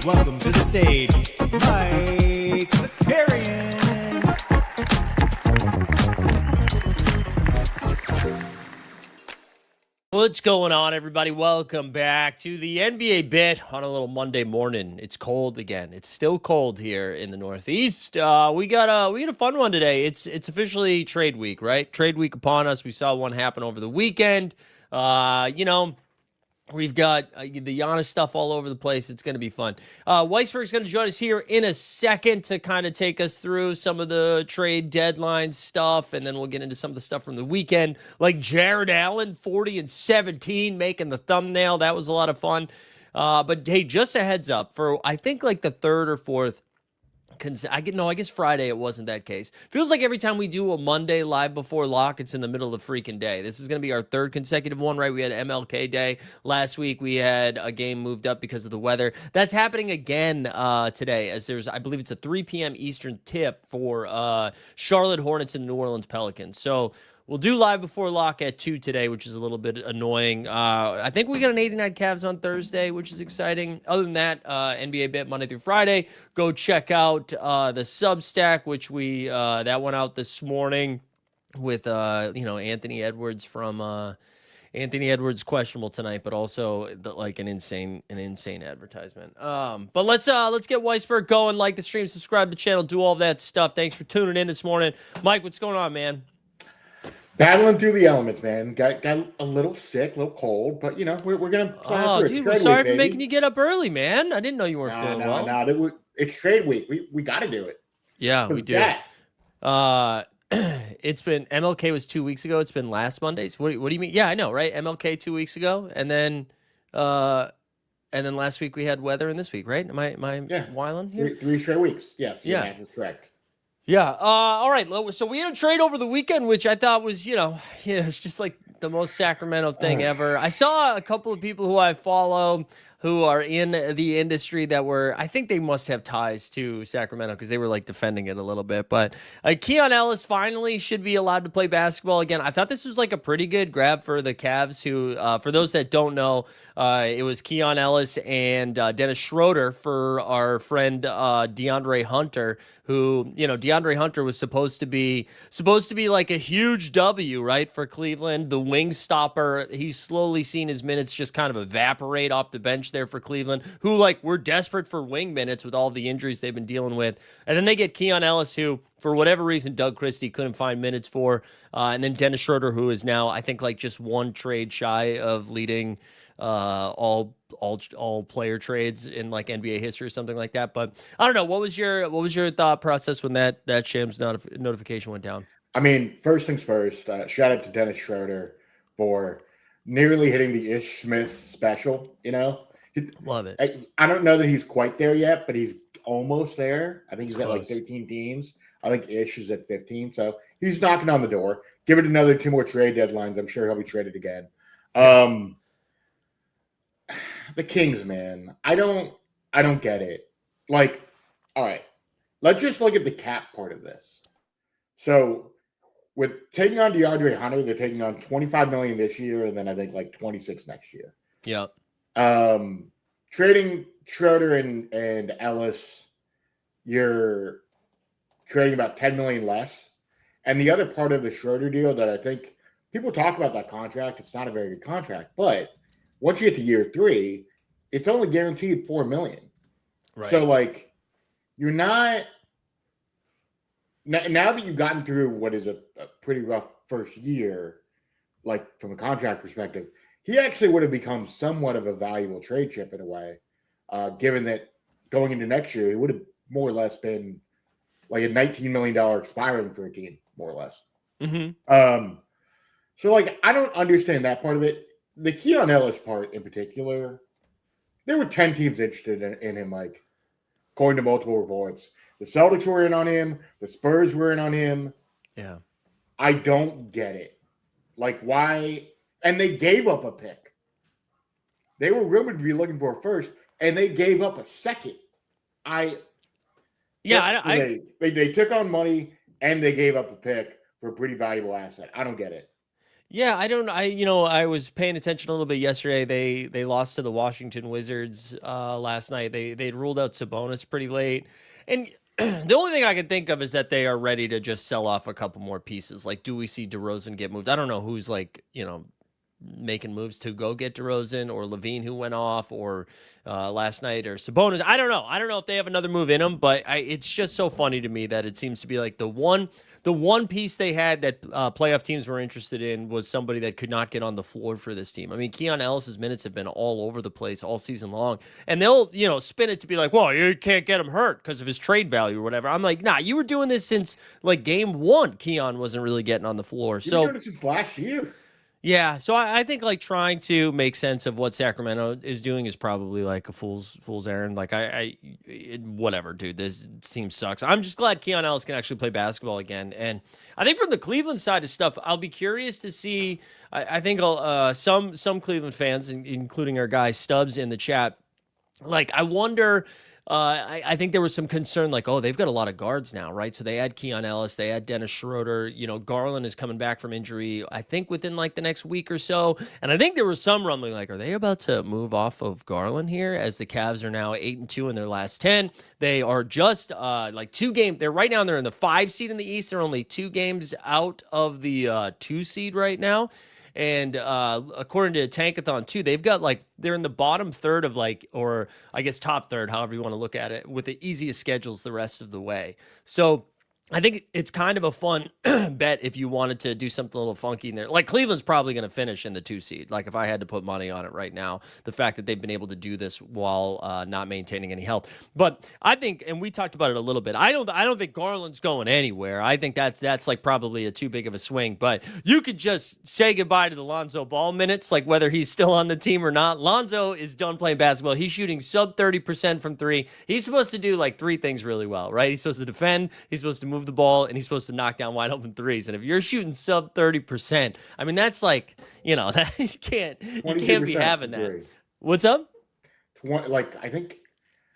welcome to the stage, Mike Zakarian. What's going on, everybody? Welcome back to the NBA Bit on a little Monday morning. It's cold again. It's still cold here in the Northeast. We got a fun one today. It's officially trade week, right? Trade week upon us. We saw one happen over the weekend. We've got the Giannis stuff all over the place. It's going to be fun. Weisberg's going to join us here in a second to kind of take us through some of the trade deadline stuff, and then we'll get into some of the stuff from the weekend, like Jared Allen, 40-17, making the thumbnail. That was a lot of fun. But hey, just a heads up for I think like the third or fourth. I guess Friday it wasn't that case. Feels like every time we do a Monday live before lock, it's in the middle of the freaking day. This is going to be our third consecutive one, right? We had MLK Day last week. We had a game moved up because of the weather. That's happening again today, as I believe it's a 3 p.m. Eastern tip for Charlotte Hornets and New Orleans Pelicans. So we'll do live before lock at 2 today, which is a little bit annoying. I think we got an 89 Cavs on Thursday, which is exciting. Other than that, NBA Bit Monday through Friday. Go check out the Substack, which that went out this morning with Anthony Edwards from Anthony Edwards questionable tonight, but also an insane advertisement. But let's get Weisberg going. Like the stream, subscribe to the channel, do all that stuff. Thanks for tuning in this morning, Mike. What's going on, man? Battling through the elements, man. Got a little sick, a little cold, but we're gonna plan through it. Dude, we're sorry for making you get up early, man. I didn't know you weren't feeling well. No, it's trade week. We got to do it. Yeah, we do. It's been MLK was 2 weeks ago. It's been last Mondays. What do you mean? Yeah, I know, right? MLK 2 weeks ago, and then last week we had weather, and this week, right? Am I wiling here? Three straight weeks. Yes, yeah, that's correct. Yeah. All right. So we had a trade over the weekend, which I thought was, it's just like the most Sacramento thing ever. I saw a couple of people who I follow who are in the industry I think they must have ties to Sacramento because they were like defending it a little bit. But Keon Ellis finally should be allowed to play basketball again. I thought this was like a pretty good grab for the Cavs who, for those that don't know, it was Keon Ellis and Dennis Schroeder for our friend DeAndre Hunter, who, DeAndre Hunter was supposed to be like a huge W, right, for Cleveland, the wing stopper. He's slowly seen his minutes just kind of evaporate off the bench there for Cleveland, who were desperate for wing minutes with all the injuries they've been dealing with. And then they get Keon Ellis, who, for whatever reason, Doug Christie couldn't find minutes for. And then Dennis Schroeder, who is now, I think, just one trade shy of leading all player trades in NBA history or something like that. But I don't know. What was your thought process when that Shams notification went down? I mean, first things first, shout out to Dennis Schroeder for nearly hitting the Ish Smith special, Love it. I don't know that he's quite there yet, but he's almost there. I think he's close. at 13 teams. I think Ish is at 15. So he's knocking on the door. Give it another 2 more trade deadlines. I'm sure he'll be traded again. The Kings, man. I don't get it. All right. Let's just look at the cap part of this. So with taking on DeAndre Hunter, they're taking on $25 million this year, and then I think 26 next year. Yeah. Trading Schroeder and Ellis, you're trading about $10 million less. And the other part of the Schroeder deal that I think people talk about that contract, it's not a very good contract, but once you get to year 3, it's only guaranteed $4 million. Right. So you're not now that you've gotten through what is a pretty rough first year, from a contract perspective, he actually would have become somewhat of a valuable trade chip in a way, given that going into next year, he would have more or less been like a $19 million expiring for a team, more or less. Mm-hmm. So I don't understand that part of it. The Keon Ellis part in particular, there were 10 teams interested in him, according to multiple reports. The Celtics were in on him. The Spurs were in on him. Yeah. I don't get it. Why? And they gave up a pick. They were rumored to be looking for a first, and they gave up a second. They took on money, and they gave up a pick for a pretty valuable asset. I don't get it. Yeah, I was paying attention a little bit yesterday. They lost to the Washington Wizards last night. They'd ruled out Sabonis pretty late. And the only thing I can think of is that they are ready to just sell off a couple more pieces. Like, do we see DeRozan get moved? I don't know who's like, making moves to go get DeRozan or Levine who went off or last night or Sabonis. I don't know. I don't know if they have another move in them, but it's just so funny to me that it seems to be like the one piece they had that playoff teams were interested in was somebody that could not get on the floor for this team. I mean, Keon Ellis's minutes have been all over the place all season long, and they'll spin it to be like, well, you can't get him hurt because of his trade value or whatever. I'm like, nah, you were doing this since like game one. Keon wasn't really getting on the floor, You've been doing it since last year. Yeah, so I think like trying to make sense of what Sacramento is doing is probably like a fool's errand. Like whatever, dude. This team sucks. I'm just glad Keon Ellis can actually play basketball again. And I think from the Cleveland side of stuff, I'll be curious to see. I think some Cleveland fans, including our guy Stubbs in the chat, like I wonder. I think there was some concern, like, oh, they've got a lot of guards now, right? So they had Keon Ellis, they had Dennis Schroeder. Garland is coming back from injury, I think within like the next week or so. And I think there was some rumbling, like, are they about to move off of Garland here? As the Cavs are now 8-2 in their last 10. They are just like 2 games. They're right now. They're in the 5 seed in the East. They're only 2 games out of the 2 seed right now. And according to Tankathon too, they've got they're in the bottom third of or I guess top third, however you want to look at it, with the easiest schedules the rest of the way. So I think it's kind of a fun bet if you wanted to do something a little funky in there. Like Cleveland's probably going to finish in the 2 seed. Like if I had to put money on it right now, the fact that they've been able to do this while not maintaining any health. But I think, and we talked about it a little bit, I don't think Garland's going anywhere. I think that's like probably a too big of a swing. But you could just say goodbye to the Lonzo Ball minutes, like whether he's still on the team or not. Lonzo is done playing basketball. He's shooting sub 30% from 3. He's supposed to do like 3 things really well, right? He's supposed to defend. He's supposed to move the ball, and he's supposed to knock down wide open threes. And if you're shooting sub 30%, I mean, that's like, that you can't be having that. Three. What's up? I think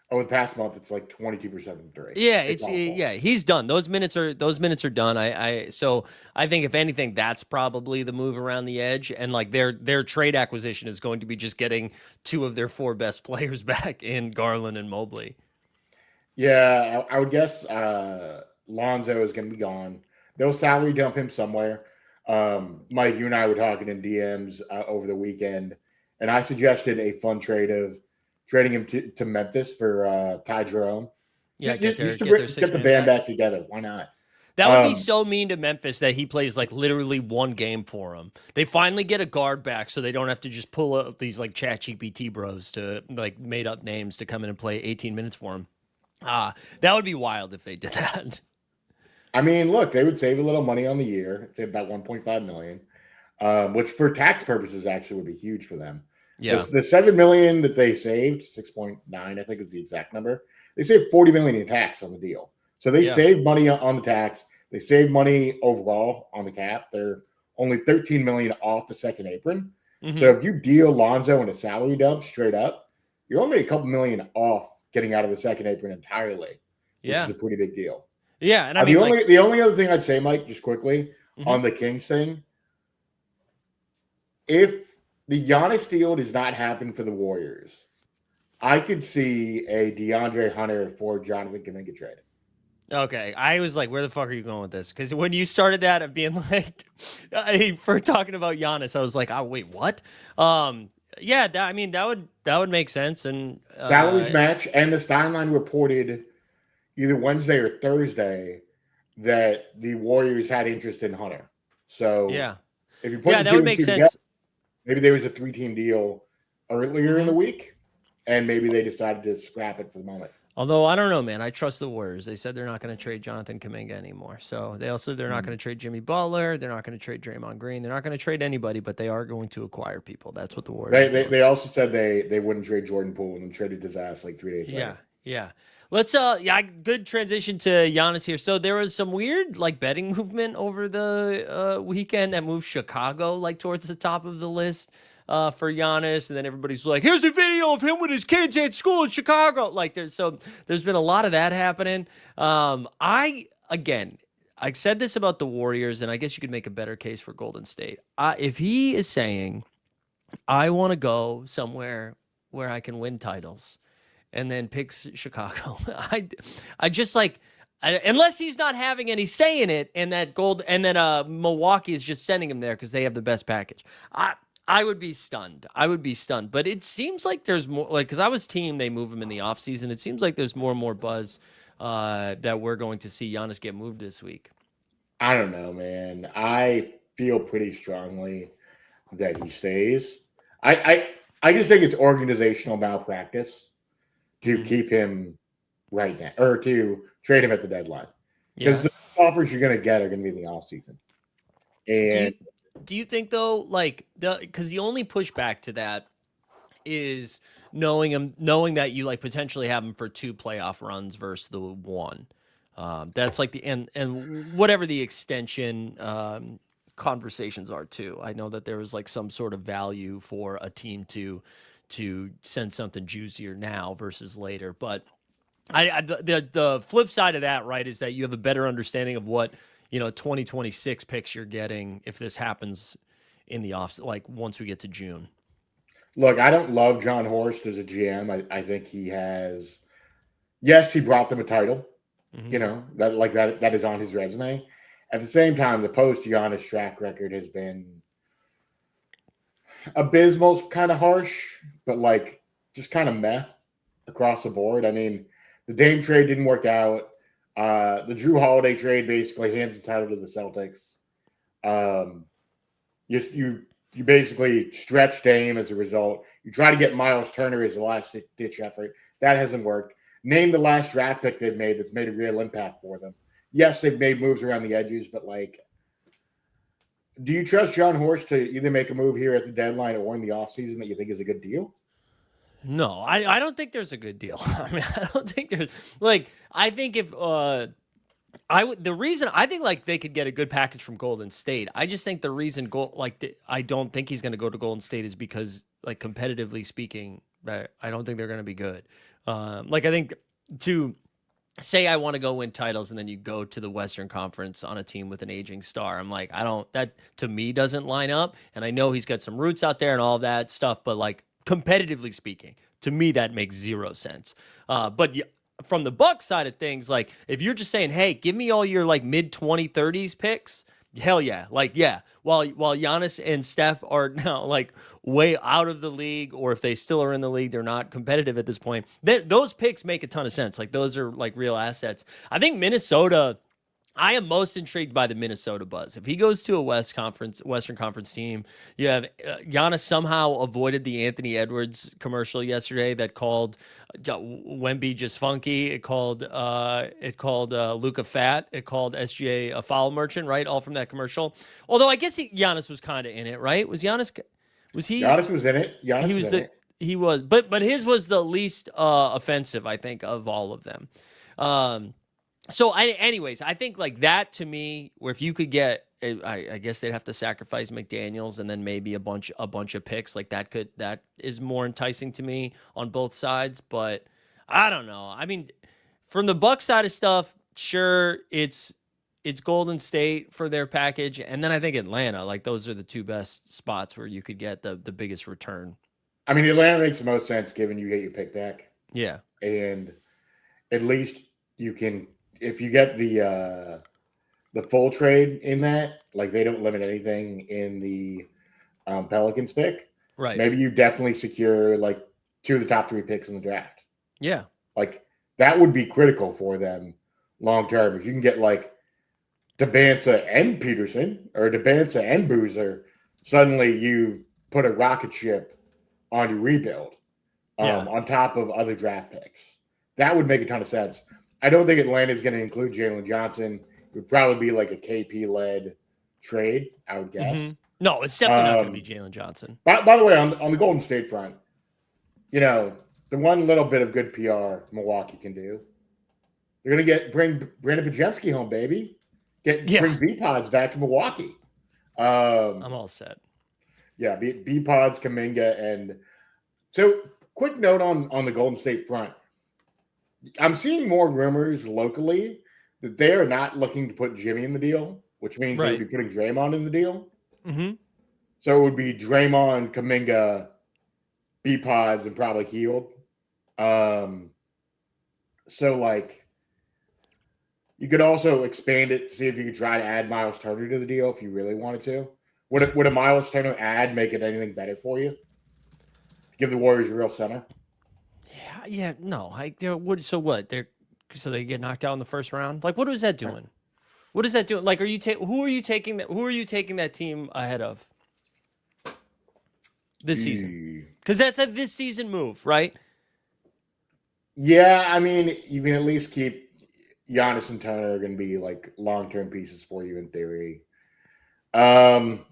over the past month, it's like 22% from 3. Yeah, he's done. Those minutes are done. So I think if anything, that's probably the move around the edge. And like their trade acquisition is going to be just getting 2 of their 4 best players back in Garland and Mobley. Yeah, I would guess Lonzo is going to be gone. They'll salary dump him somewhere. Mike, you and I were talking in DMs over the weekend, and I suggested a fun trade of trading him to Memphis for Ty Jerome. Yeah, get the band back together. Why not? That would be so mean to Memphis that he plays like literally 1 game for them. They finally get a guard back so they don't have to just pull up these like ChatGPT bros to like made up names to come in and play 18 minutes for him. That would be wild if they did that. I mean, look, they would save a little money on the year, say about $1.5 million, which for tax purposes actually would be huge for them. Yeah, the $7 million that they saved, 6.9, I think is the exact number. They saved $40 million in tax on the deal, so they saved money on the tax. They saved money overall on the cap. They're only $13 million off the second apron. Mm-hmm. So if you deal Lonzo in a salary dump straight up, you're only a couple million off getting out of the second apron entirely, which is a pretty big deal. Yeah, and I mean, the only other thing I'd say, Mike, just quickly on the Kings thing, if the Giannis deal does not happen for the Warriors, I could see a DeAndre Hunter for Jonathan Kuminga trade. Okay, I was like, where the fuck are you going with this? Because when you started that of being like, for talking about Giannis, I was like, oh wait, what? Yeah, that would make sense. And salaries match, and the Steinline reported either Wednesday or Thursday that the Warriors had interest in Hunter. So if you put that would make sense. Together, maybe there was a 3-team deal earlier in the week, and maybe they decided to scrap it for the moment. Although I don't know, man. I trust the Warriors. They said they're not going to trade Jonathan Kuminga anymore. So they're not going to trade Jimmy Butler. They're not going to trade Draymond Green. They're not going to trade anybody, but they are going to acquire people. That's what the Warriors. They also said they wouldn't trade Jordan Poole and traded his ass like 3 days later. Yeah. Let's good transition to Giannis here. So there was some weird like betting movement over the weekend that moved Chicago like towards the top of the list for Giannis, and then everybody's like, here's a video of him with his kids at school in Chicago. Like there's been a lot of that happening. I said this about the Warriors, and I guess you could make a better case for Golden State. If he is saying, I want to go somewhere where I can win titles, and then picks Chicago, I just like, unless he's not having any say in it, and that Milwaukee is just sending him there because they have the best package. I would be stunned. I would be stunned. But it seems like there's more, like, because I was team they move him in the offseason. It seems like there's more and more buzz that we're going to see Giannis get moved this week. I don't know, man. I feel pretty strongly that he stays. I just think it's organizational malpractice to keep him right now, or to trade him at the deadline. Because the offers you're going to get are going to be in the offseason. And do you think, though, like, because the only pushback to that is knowing that you like potentially have him for 2 playoff runs versus the 1. That's like the and whatever the extension conversations are too. I know that there was like some sort of value for a team to send something juicier now versus later, but the flip side of that, right, is that you have a better understanding of what 2026 picks you're getting if this happens in the off, like once we get to June. Look, I don't love John Horst as a GM. I think he has, yes, he brought them a title. That is on his resume. At the same time, the post-Giannis track record has been abysmal, kind of harsh, but like just kind of meh across the board. I mean, the Dame trade didn't work out. The Drew Holiday trade basically hands the title to the Celtics. You basically stretch Dame as a result. You try to get Miles Turner as the last-ditch effort. That hasn't worked. Name the last draft pick they've made that's made a real impact for them. Yes, they've made moves around the edges, but like, do you trust John Horst to either make a move here at the deadline or in the offseason that you think is a good deal? No, I don't think there's a good deal. I mean, I don't think there's like, I think if the reason I think like they could get a good package from Golden State. I just think the reason I don't think he's going to go to Golden State is because, like, competitively speaking, I don't think they're going to be good. I think to say I want to go win titles and then you go to the Western Conference on a team with an aging star, I'm like, that to me doesn't line up. And I know he's got some roots out there and all that stuff, but like competitively speaking, to me that makes zero sense. But from the Bucks side of things, like if you're just saying, hey, give me all your like mid 2030s picks, hell yeah. Like, yeah. While Giannis and Steph are now like way out of the league, or if they still are in the league, they're not competitive at this point. Those picks make a ton of sense. Like those are like real assets. I think Minnesota, I am most intrigued by the Minnesota buzz. If he goes to a Western Conference team, you have Giannis somehow avoided the Anthony Edwards commercial yesterday that called Wemby just funky. It called Luka fat. It called SGA a foul merchant, right? All from that commercial. Although I guess Giannis was kind of in it, right? Giannis was in it. He was, but his was the least offensive, I think, of all of them. Anyways, I think like that to me, where if you could get, I guess they'd have to sacrifice McDaniels and then maybe a bunch of picks, like that is more enticing to me on both sides. But I don't know. I mean, from the Bucks side of stuff, sure, it's Golden State for their package, and then I think Atlanta, like those are the 2 best spots where you could get the biggest return. I mean, Atlanta makes the most sense given you get your pick back. Yeah, and at least you can. If you get the full trade in that, like they don't limit anything in the Pelicans pick, right? Maybe you definitely secure like 2 of the top 3 picks in the draft. Yeah, like that would be critical for them long term. If you can get like Debanza and Peterson or Debanza and Boozer, suddenly you put a rocket ship on your rebuild on top of other draft picks. That would make a ton of sense. I don't think Atlanta is going to include Jalen Johnson. It would probably be like a KP-led trade, I would guess. Mm-hmm. No, it's definitely not going to be Jalen Johnson. By the way, on the Golden State front, the one little bit of good PR Milwaukee can do, they're going to bring Brandon Podziemski home, baby. Bring B-Pods back to Milwaukee. I'm all set. Yeah, B-Pods, Kuminga, and so quick note on the Golden State front. I'm seeing more rumors locally that they are not looking to put Jimmy in the deal, which means they would be putting Draymond in the deal. Mm-hmm. So it would be Draymond, Kuminga, B-Pods, and probably Healed. So, like, you could also expand it to see if you could try to add Miles Turner to the deal if you really wanted to. Would a Miles Turner add make it anything better for you? Give the Warriors a real center? Yeah, no. So what? So they get knocked out in the first round? Like, what is that doing? What is that doing? Like, who are you taking that team ahead of this season? Because that's a this season move, right? Yeah, I mean, you can at least keep Giannis and Turner are going to be like long-term pieces for you in theory. Taking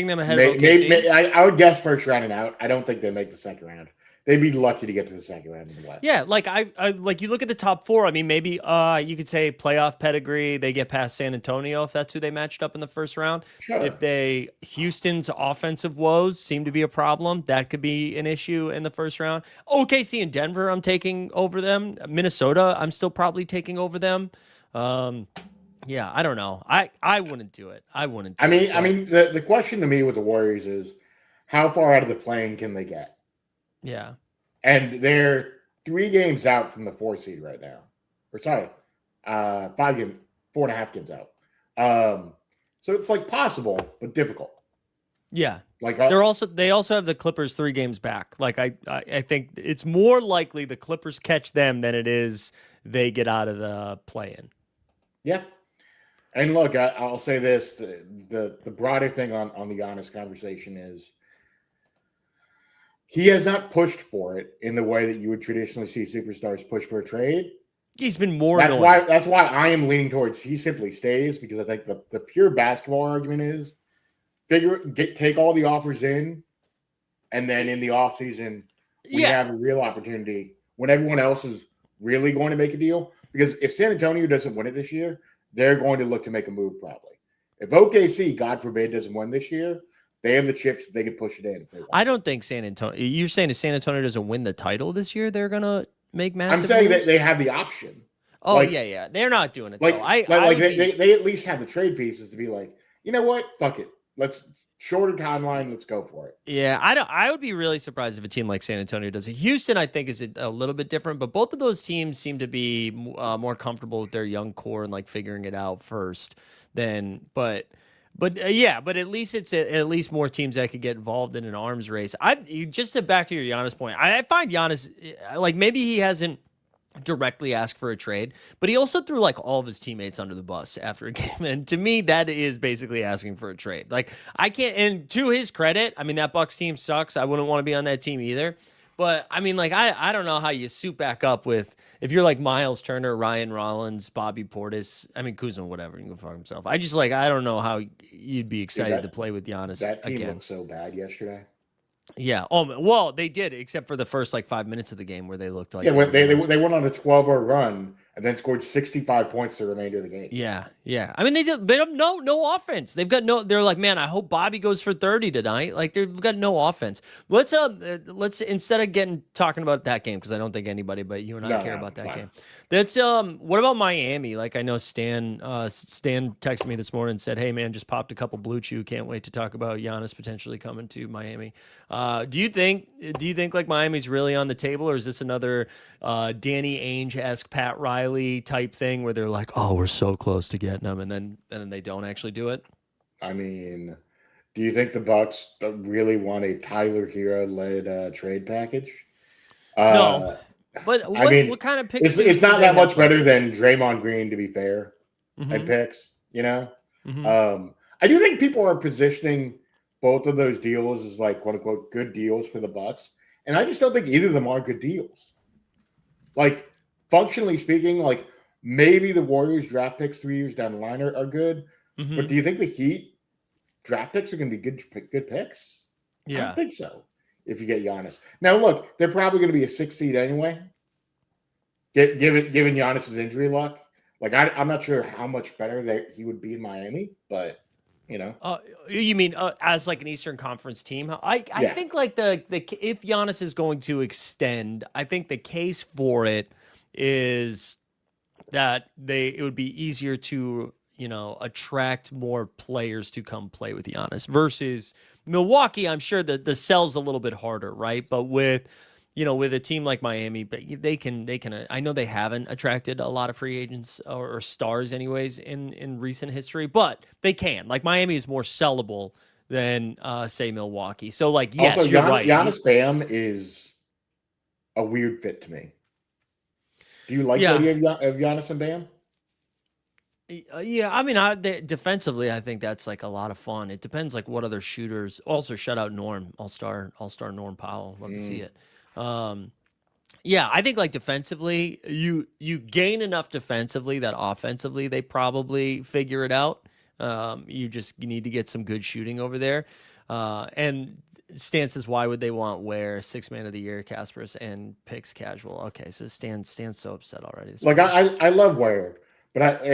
them ahead of OKC? I would guess first round and out. I don't think they make the second round. They'd be lucky to get to the second round in the West. Yeah, like I like you look at the top four. I mean, maybe you could say playoff pedigree. They get past San Antonio if that's who they matched up in the first round. Sure. If Houston's offensive woes seem to be a problem, that could be an issue in the first round. OKC and Denver, I'm taking over them. Minnesota, I'm still probably taking over them. Yeah, I don't know. I wouldn't do it. I wouldn't. I mean, the question to me with the Warriors is how far out of the play-in can they get? Yeah. And they're 3 games out from the 4 seed right now. Or sorry, 4.5 games out. So it's like possible, but difficult. Yeah. Like they also have the Clippers 3 games back. Like I think it's more likely the Clippers catch them than it is they get out of the play-in. Yeah. And look, I'll say this: the broader thing on the Giannis conversation is he has not pushed for it in the way that you would traditionally see superstars push for a trade. He's been more. That's why I am leaning towards he simply stays, because I think the pure basketball argument is take all the offers in, and then in the offseason we have a real opportunity when everyone else is really going to make a deal. Because if San Antonio doesn't win it this year, they're going to look to make a move probably. If OKC, God forbid, doesn't win this year, they have the chips. They can push it in if they want. I don't think San Antonio. You're saying if San Antonio doesn't win the title this year, they're gonna make massive. I'm saying moves? that they have the option. Oh yeah. They're not doing it. They They at least have the trade pieces to be like, you know what, fuck it, let's shorter timeline, let's go for it. Yeah, I would be really surprised if a team like San Antonio does it. Houston, I think, is a little bit different, but both of those teams seem to be more comfortable with their young core and like figuring it out first. But at least it's at least more teams that could get involved in an arms race. Back to your Giannis point. I find Giannis like maybe he hasn't directly asked for a trade, but he also threw like all of his teammates under the bus after a game, and to me that is basically asking for a trade. Like I can't. And to his credit, I mean that Bucks team sucks. I wouldn't want to be on that team either. But I mean, like I don't know how you suit back up with if you're like Miles Turner, Ryan Rollins, Bobby Portis. I mean Kuzma, whatever, you can fuck himself. I don't know how you'd be excited to play with Giannis. That team again. looked so bad yesterday. Yeah. Oh well, they did, except for the first like 5 minutes of the game where they looked like they went on a 12-0 run and then scored 65 points the remainder of the game. Yeah. I mean they have no offense. They've got no. They're like, man, I hope Bobby goes for 30 tonight. Like they've got no offense. Let's instead of talking about that game, because I don't think anybody but you and I care about that game. That's what about Miami? Like I know Stan texted me this morning and said, hey man, just popped a couple Blue Chew. Can't wait to talk about Giannis potentially coming to Miami. Do you think like Miami's really on the table, or is this another Danny Ainge-esque Pat Riley type thing where they're like, oh, we're so close to getting them, and then they don't actually do it? I mean, do you think the Bucks really want a Tyler Hero-led trade package? No. But what kind of picks? It's not that much better than Draymond Green, to be fair, and picks. You know, I do think people are positioning both of those deals as like quote unquote good deals for the Bucks, and I just don't think either of them are good deals. Like functionally speaking, like maybe the Warriors draft picks 3 years down the line are good, but do you think the Heat draft picks are going to be good picks? Yeah, I don't think so. If you get Giannis. Now, look, they're probably going to be a 6th seed anyway, given Giannis's injury luck. Like, I'm not sure how much better he would be in Miami, but, you know. You mean as like an Eastern Conference team? I think like the if Giannis is going to extend, I think the case for it is that it would be easier to, attract more players to come play with Giannis versus Milwaukee. I'm sure that the sell's a little bit harder, right? But with a team like Miami, but they can. I know they haven't attracted a lot of free agents or stars, anyways, in recent history, but they can. Like Miami is more sellable than say Milwaukee. So like, yes, Also, you're right. Giannis Bam is a weird fit to me. Do you like the Yeah. idea of Giannis and Bam? Yeah, I mean, defensively, I think that's like a lot of fun. It depends, like what other shooters. Also, shout out Norm, All Star Norm Powell. Love to see it. Yeah, I think like defensively, you gain enough defensively that offensively they probably figure it out. You need to get some good shooting over there. And Stan says, why would they want Ware, 6th man of the year, Kasparis, and picks casual? Okay, so Stan's so upset already. Like I love Ware, but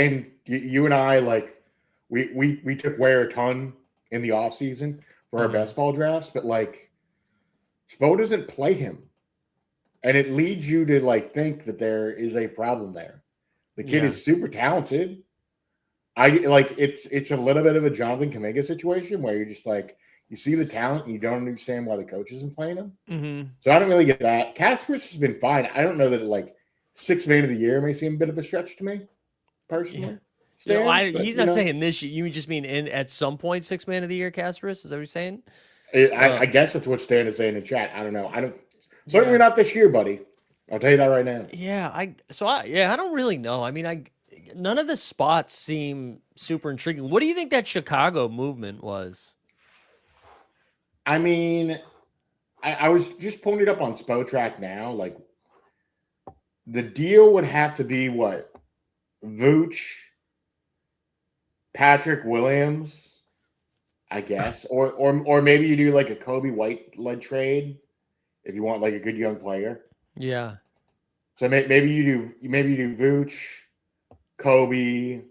you and I like we took Ware a ton in the offseason for our best ball drafts, but like Spo doesn't play him. And it leads you to like think that there is a problem there. The kid is super talented. I like it's a little bit of a Jonathan Kuminga situation where you're just like you see the talent and you don't understand why the coach isn't playing him. Mm-hmm. So I don't really get that. Kasparis has been fine. I don't know that like 6th man of the year may seem a bit of a stretch to me, personally. Yeah. He's not saying this year. You just mean at some point 6th man of the year, Kasparis? Is that what you're saying? I guess that's what Stan is saying in chat. I don't know. Certainly not this year, buddy. I'll tell you that right now. Yeah, I don't really know. I mean, none of the spots seem super intriguing. What do you think that Chicago movement was? I mean, I was just pulling it up on Spotrac now. Like, the deal would have to be what? Vooch, Patrick Williams, I guess, or maybe you do like a Kobe White led trade if you want like a good young player. Yeah. So maybe you do Vooch, Kobe,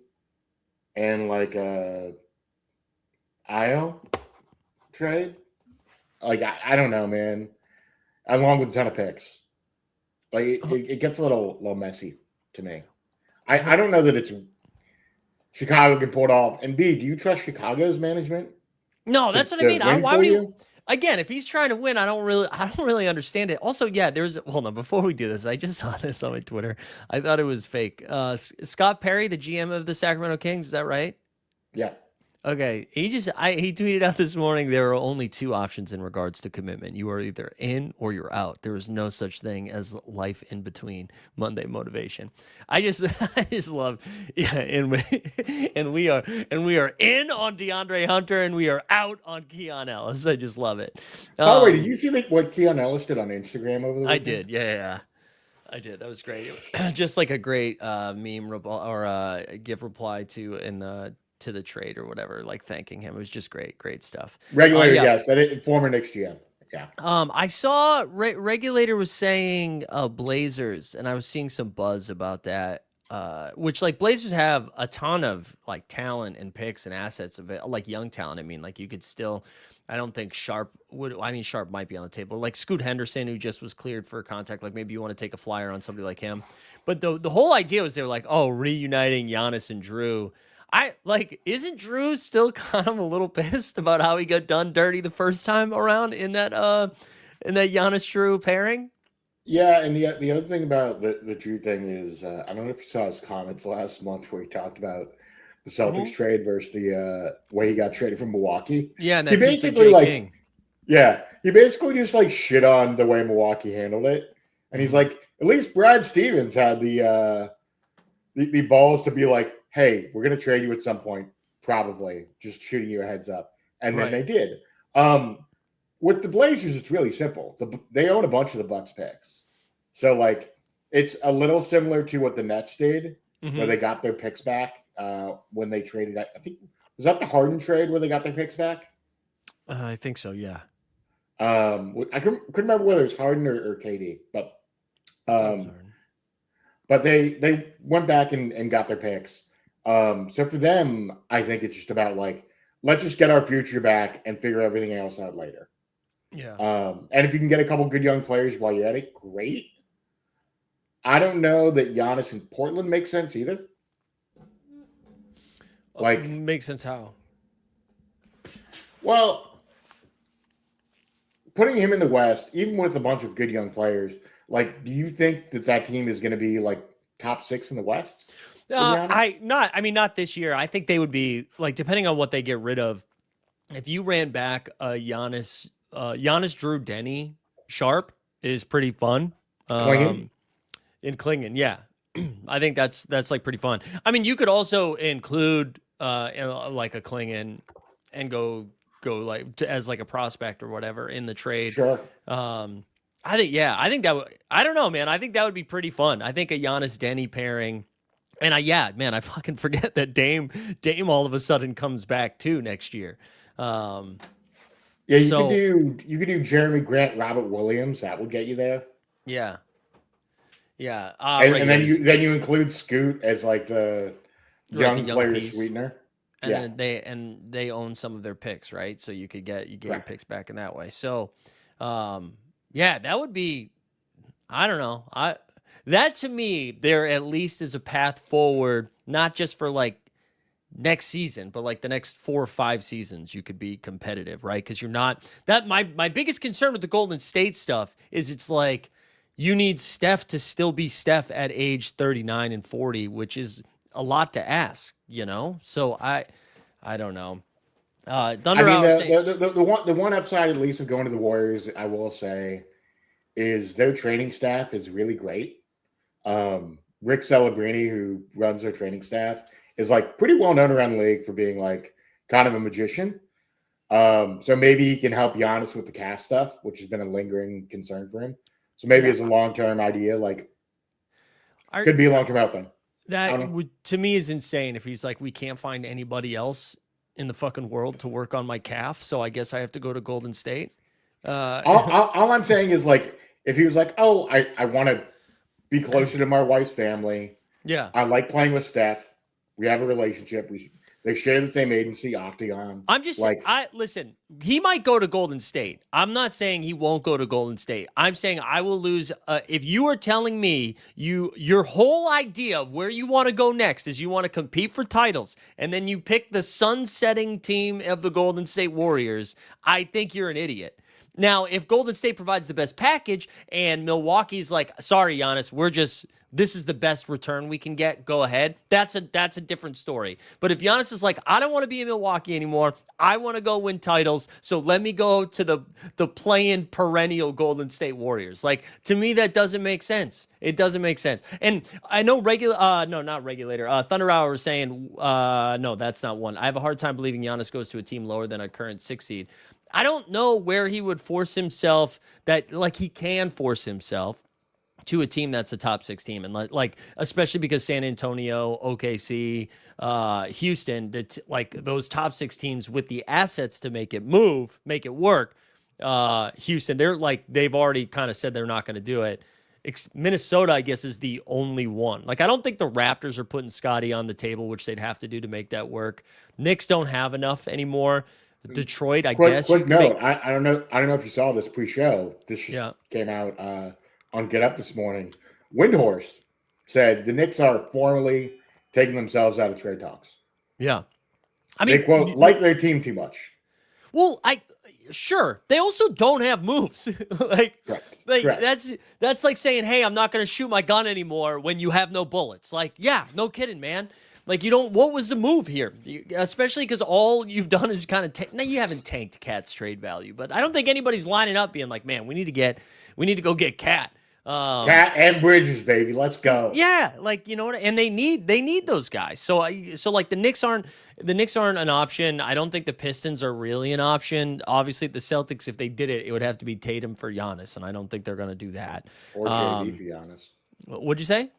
and like a Io trade. Like I don't know, man. Along with a ton of picks, like it gets a little messy to me. I don't know that it's Chicago can pull it off. And B, do you trust Chicago's management? No, that's what I mean. Why would you? Again, if he's trying to win, I don't really understand it. Also, yeah, hold on, before we do this, I just saw this on my Twitter. I thought it was fake. Scott Perry, the GM of the Sacramento Kings, is that right? Yeah. Okay. He tweeted out this morning there are only 2 options in regards to commitment. You are either in or you're out. There is no such thing as life in between. Monday motivation. I just love, yeah, and we are in on DeAndre Hunter and we are out on Keon Ellis. I just love it. By the way, did you see what Keon Ellis did on Instagram over the weekend? I did. Yeah. I did. That was great. Just like a great meme or GIF reply to the trade or whatever, like thanking him. It was just great stuff. Regulator, yes, former Knicks GM. Yeah. I saw Regulator was saying Blazers, and I was seeing some buzz about that. Which like Blazers have a ton of like talent and picks and assets of it, like young talent. I mean, like you could still. I don't think Sharp would. I mean, Sharp might be on the table. Like Scoot Henderson, who just was cleared for contact. Like maybe you want to take a flyer on somebody like him. But the whole idea was they were like, oh, reuniting Giannis and Drew. Isn't Drew still kind of a little pissed about how he got done dirty the first time around in that Giannis Drew pairing? Yeah, and the other thing about the Drew thing is I don't know if you saw his comments last month where he talked about the Celtics trade versus the way he got traded from Milwaukee. Yeah, and he basically King. he basically just like shit on the way Milwaukee handled it, and he's like, at least Brad Stevens had the balls to be like, hey, we're going to trade you at some point, probably, just shooting you a heads up. And then they did. With the Blazers, it's really simple. They own a bunch of the Bucks picks. So, like, it's a little similar to what the Nets did, where they got their picks back when they traded. I think, was that the Harden trade where they got their picks back? I think so, yeah. I couldn't remember whether it was Harden or KD, but they went back and got their picks. So for them, I think it's just about like, let's just get our future back and figure everything else out later. Yeah. And if you can get a couple good young players while you're at it, great. I don't know that Giannis in Portland makes sense either. Like, makes sense how? well, putting him in the West, even with a bunch of good young players, like, do you think that team is going to be like top 6 in the West? Not this year. I think they would be like, depending on what they get rid of. If you ran back Giannis, Drew, Denny, Sharp is pretty fun. Klingen? In Klingen, yeah. I think that's like pretty fun. I mean, you could also include like a Klingen and go like as like a prospect or whatever in the trade. Sure. I think that would, I don't know, man. I think that would be pretty fun. I think a Giannis Denny pairing. And I fucking forget that Dame all of a sudden comes back too next year. Yeah, you could do Jeremy Grant, Robert Williams. That would get you there. Yeah. And then you include Scoot as like the young player piece. Sweetener. And then they own some of their picks, right? So you get your picks back in that way. So that would be, I don't know. That to me, there at least is a path forward, not just for like next season, but like the next 4 or 5 seasons, you could be competitive, right? Because you're not that. My biggest concern with the Golden State stuff is it's like you need Steph to still be Steph at age 39 and 40, which is a lot to ask, you know. So I don't know. Thunder. The one upside at least of going to the Warriors, I will say, is their training staff is really great. Rick Celebrini, who runs their training staff, is like pretty well known around the league for being like kind of a magician. So maybe he can help Giannis with the calf stuff, which has been a lingering concern for him. So maybe it's a long-term idea, like could be a long-term health thing. That would, to me, is insane. If he's like, we can't find anybody else in the fucking world to work on my calf, so I guess I have to go to Golden State. All I'm saying is like, if he was like, oh, I want to be closer to my wife's family. Yeah. I like playing with Steph. We have a relationship. They share the same agency, Octagon. I'm just like, listen, he might go to Golden State. I'm not saying he won't go to Golden State. I'm saying I will lose. If you are telling me your whole idea of where you want to go next is you want to compete for titles, and then you pick the sunsetting team of the Golden State Warriors, I think you're an idiot. Now, if Golden State provides the best package and Milwaukee's like, sorry, Giannis, this is the best return we can get, go ahead. That's a different story. But if Giannis is like, I don't want to be in Milwaukee anymore. I want to go win titles. So let me go to the play-in perennial Golden State Warriors. Like, to me, that doesn't make sense. It doesn't make sense. And I know Thunder Hour was saying, no, that's not one. I have a hard time believing Giannis goes to a team lower than a current 6 seed. I don't know where he would force himself he can force himself to a team that's a top 6 team. And like, especially because San Antonio, OKC, Houston, those top 6 teams with the assets to make it work. Houston, they've already kind of said they're not going to do it. Minnesota, I guess, is the only one. Like, I don't think the Raptors are putting Scotty on the table, which they'd have to do to make that work. Knicks don't have enough anymore. Detroit, I guess. Quick note. I don't know if you saw this pre-show. This just came out on Get Up this morning. Windhorst said the Knicks are formally taking themselves out of trade talks. Yeah. I mean, they quote, like their team too much. Well, sure. They also don't have moves. Correct. That's like saying, hey, I'm not going to shoot my gun anymore when you have no bullets. Like, yeah, no kidding, man. Like, what was the move here? Especially because all you've done is kind of now you haven't tanked Cat's trade value, but I don't think anybody's lining up being like, man, we need to go get Cat. Cat and Bridges, baby, let's go. Yeah, like, you know what? And they need those guys. So like the Knicks aren't an option. I don't think the Pistons are really an option. Obviously, the Celtics, if they did it, it would have to be Tatum for Giannis, and I don't think they're going to do that. Or JB for Giannis. What'd you say?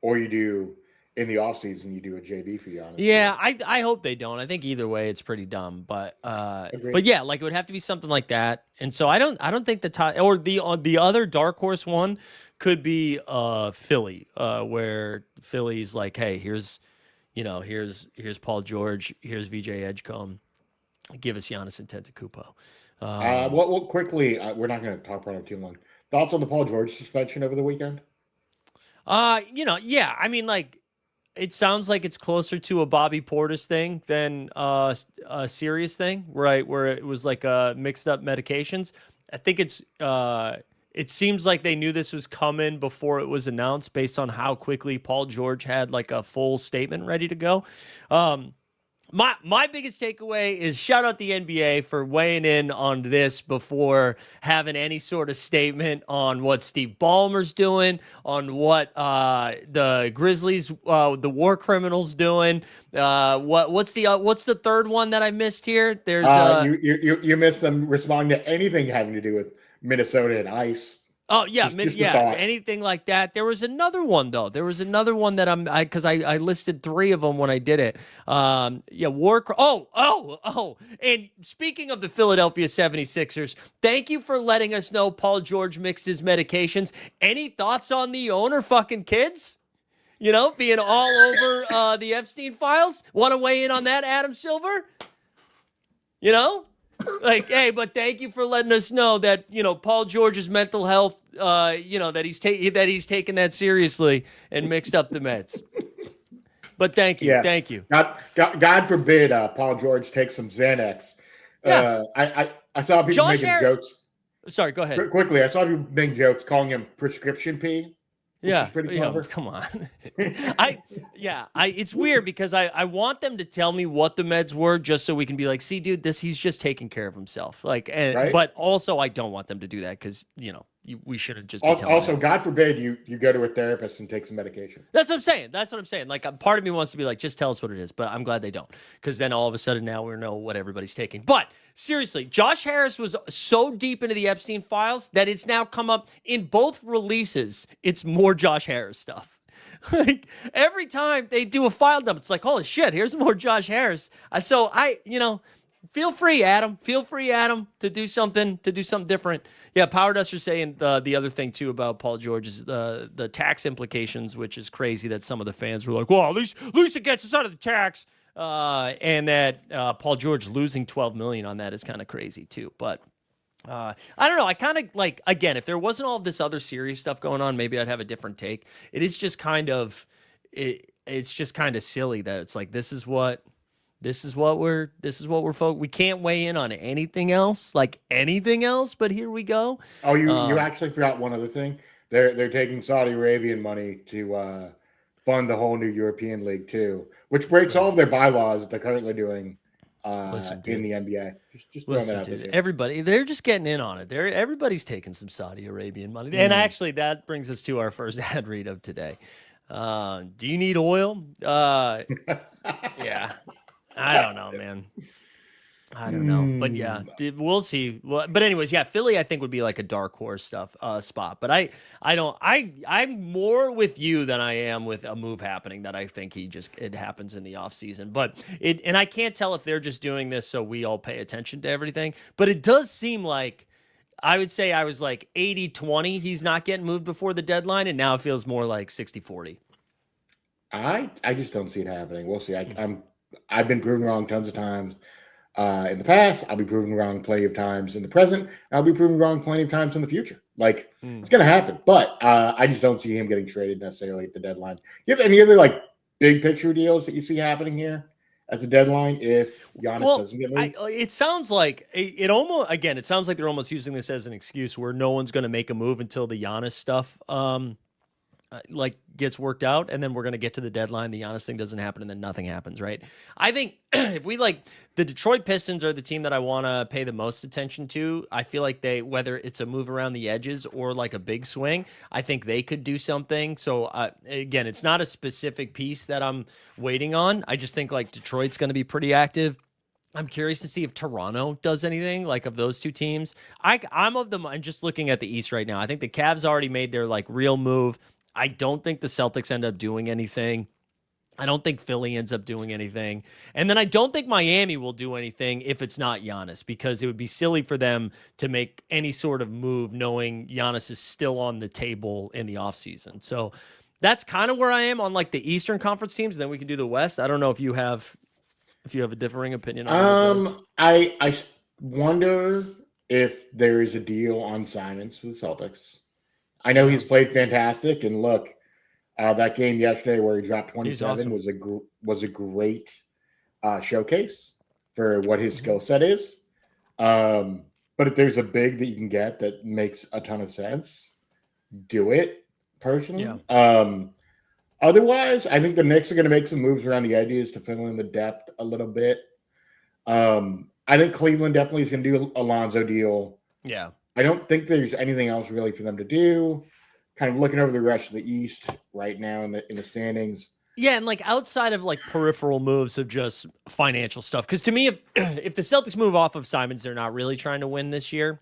Or you do. In the offseason, you do a JB for Giannis. Yeah, I hope they don't. I think either way, it's pretty dumb. But yeah, like it would have to be something like that. And so I don't think the top or the other dark horse one could be Philly, where Philly's like, hey, here's Paul George, here's VJ Edgecombe, give us Giannis Antetokounmpo. Well, quickly, we're not going to talk about it too long. Thoughts on the Paul George suspension over the weekend? Yeah. I mean, like, it sounds like it's closer to a Bobby Portis thing than a serious thing, right? Where it was like mixed up medications. I think it seems like they knew this was coming before it was announced based on how quickly Paul George had like a full statement ready to go. Um, my biggest takeaway is shout out the NBA for weighing in on this before having any sort of statement on what Steve Ballmer's doing, on what the Grizzlies, the War Criminals doing. What's the third one that I missed here? There's you missed them responding to anything having to do with Minnesota and ice. Oh yeah, Just a yeah, thought. anything like that. There was another one though. There was another one that because I listed three of them when I did it. Yeah, and speaking of the Philadelphia 76ers, thank you for letting us know Paul George mixed his medications. Any thoughts on the owner fucking kids? You know, being all over the Epstein files? Want to weigh in on that, Adam Silver? You know? Like, hey, but thank you for letting us know that, Paul George's mental health, that he's taken that seriously and mixed up the Mets. But thank you. Yes. Thank you. God forbid Paul George takes some Xanax. Yeah. I saw people making jokes. Sorry, go ahead. Quickly, I saw people making jokes calling him prescription pee. Yeah, pretty clever. Come on. It's weird because I want them to tell me what the meds were just so we can be like, see, dude, he's just taking care of himself. Like, right? But also I don't want them to do that because we shouldn't just. Also, God forbid you go to a therapist and take some medication. That's what I'm saying. Like, part of me wants to be like, just tell us what it is, but I'm glad they don't, because then all of a sudden now we know what everybody's taking. But seriously, Josh Harris was so deep into the Epstein files that it's now come up in both releases. It's more Josh Harris stuff. Like, every time they do a file dump, it's like, holy shit, here's more Josh Harris. So feel free, Adam. Feel free, Adam, to do something different. Yeah, Power Duster saying the other thing too about Paul George is the tax implications, which is crazy that some of the fans were like, well, at least it gets us out of the tax. And that Paul George losing $12 million on that is kind of crazy too. But I don't know. I kind of like, again, if there wasn't all of this other serious stuff going on, maybe I'd have a different take. It is just kind of it's just kind of silly that it's like this is what we're focused. We can't weigh in on anything else, but here we go. Oh, you actually forgot one other thing. They're taking Saudi Arabian money to fund the whole new European League too, which breaks all of their bylaws that they're currently doing in the NBA. Just throwing that out there. Everybody, they're just getting in on it. Everybody's taking some Saudi Arabian money. And actually, that brings us to our first ad read of today. Do you need oil? Yeah. I don't know, man. I don't know, but yeah, we'll see. But anyways, yeah, Philly I think would be like a dark horse spot. But I'm more with you than I am with a move happening that I think it happens in the offseason. But and I can't tell if they're just doing this so we all pay attention to everything. But it does seem like I would say I was like 80-20. He's not getting moved before the deadline, and now it feels more like 60-40. I just don't see it happening. We'll see. I've been proven wrong tons of times in the past. I'll be proven wrong plenty of times in the present. I'll be proven wrong plenty of times in the future. Like, it's going to happen. But I just don't see him getting traded necessarily at the deadline. You have any other, like, big picture deals that you see happening here at the deadline if Giannis doesn't get moved? It sounds like it sounds like they're almost using this as an excuse where no one's going to make a move until the Giannis stuff gets worked out, and then we're going to get to the deadline. The Giannis thing doesn't happen, and then nothing happens, right? I think if we the Detroit Pistons are the team that I want to pay the most attention to. I feel like whether it's a move around the edges or like a big swing, I think they could do something. So again, it's not a specific piece that I'm waiting on. I just think like Detroit's going to be pretty active. I'm curious to see if Toronto does anything like of those two teams. I'm just looking at the East right now. I think the Cavs already made their like real move. I don't think the Celtics end up doing anything. I don't think Philly ends up doing anything. And then I don't think Miami will do anything if it's not Giannis, because it would be silly for them to make any sort of move knowing Giannis is still on the table in the offseason. So that's kind of where I am on like the Eastern Conference teams. And then we can do the West. I don't know if you have a differing opinion on those. I wonder if there is a deal on Simons for the Celtics. I know he's played fantastic, and look, That game yesterday where he dropped 27 awesome. was a great showcase for what his skill set is. But if there's a big that you can get that makes a ton of sense, do it personally. Yeah. Otherwise, I think the Knicks are going to make some moves around the edges to fill in the depth a little bit. I think Cleveland definitely is going to do a Alonzo deal. Yeah. I don't think there's anything else really for them to do. Kind of looking over the rest of the East right now in the standings. Yeah, and like outside of like peripheral moves of just financial stuff, because to me, if if the Celtics move off of Simons, they're not really trying to win this year.